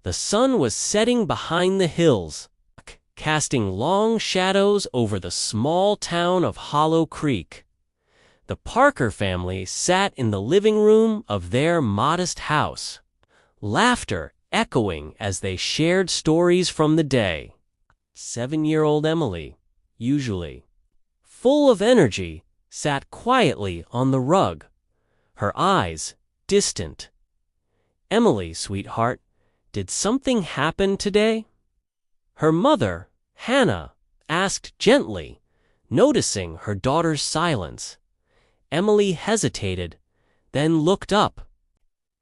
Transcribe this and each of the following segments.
The sun was setting behind the hills, casting long shadows over the small town of Hollow Creek. The Parker family sat in the living room of their modest house, laughter echoing as they shared stories from the day. 7-year-old Emily, usually full of energy, sat quietly on the rug, her eyes distant. "Emily, sweetheart, did something happen today?" Her mother, Hannah, asked gently, noticing her daughter's silence. Emily hesitated, then looked up.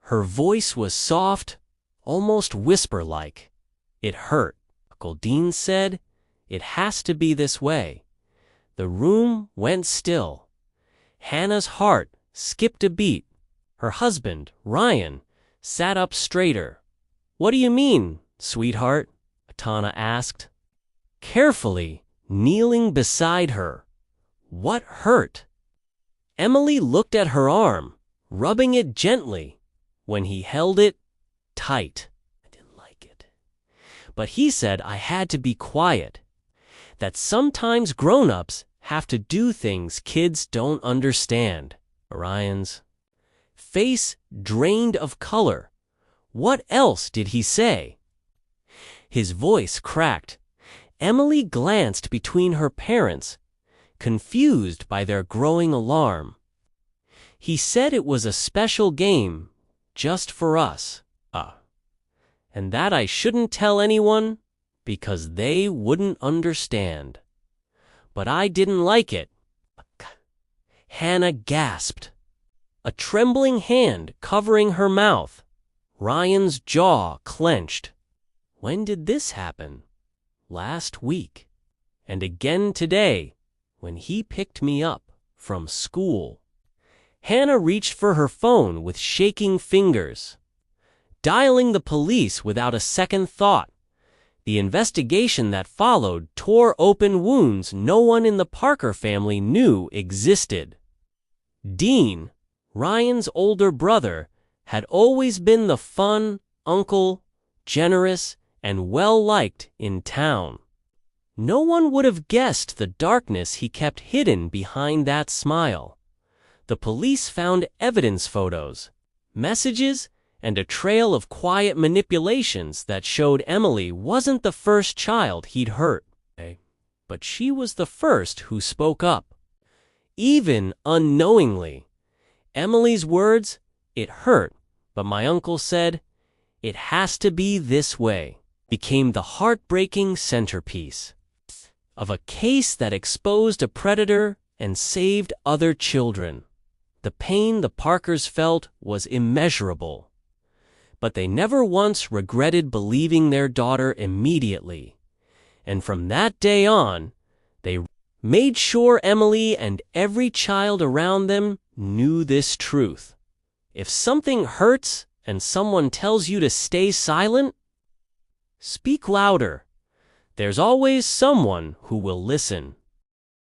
Her voice was soft, almost whisper-like. "It hurt," Uncle Dean said. "It has to be this way." The room went still. Hannah's heart skipped a beat. Her husband, Ryan, sat up straighter. "What do you mean, sweetheart?" Tana asked, carefully kneeling beside her. "What hurt?" Emily looked at her arm, rubbing it gently, when he held it tight. "I didn't like it. But he said I had to be quiet. That sometimes grown-ups have to do things kids don't understand." Ryan's face drained of color. What else did he say? His voice cracked. Emily glanced between her parents, confused by their growing alarm. "He said it was a special game, just for us. And that I shouldn't tell anyone, because they wouldn't understand. But I didn't like it." Hannah gasped, a trembling hand covering her mouth. Ryan's jaw clenched. "When did this happen?" "Last week. And again today, when he picked me up from school." Hannah reached for her phone with shaking fingers, dialing the police without a second thought. The investigation that followed tore open wounds no one in the Parker family knew existed. Dean, Ryan's older brother, had always been the fun uncle, generous and well-liked in town. No one would have guessed the darkness he kept hidden behind that smile. The police found evidence photos, messages, and a trail of quiet manipulations that showed Emily wasn't the first child he'd hurt. But she was the first who spoke up. Even unknowingly. Emily's words, "It hurt, but my uncle said, it has to be this way," became the heartbreaking centerpiece of a case that exposed a predator and saved other children. The pain the Parkers felt was immeasurable. But they never once regretted believing their daughter immediately. And from that day on, they made sure Emily and every child around them knew this truth. If something hurts and someone tells you to stay silent, speak louder. There's always someone who will listen.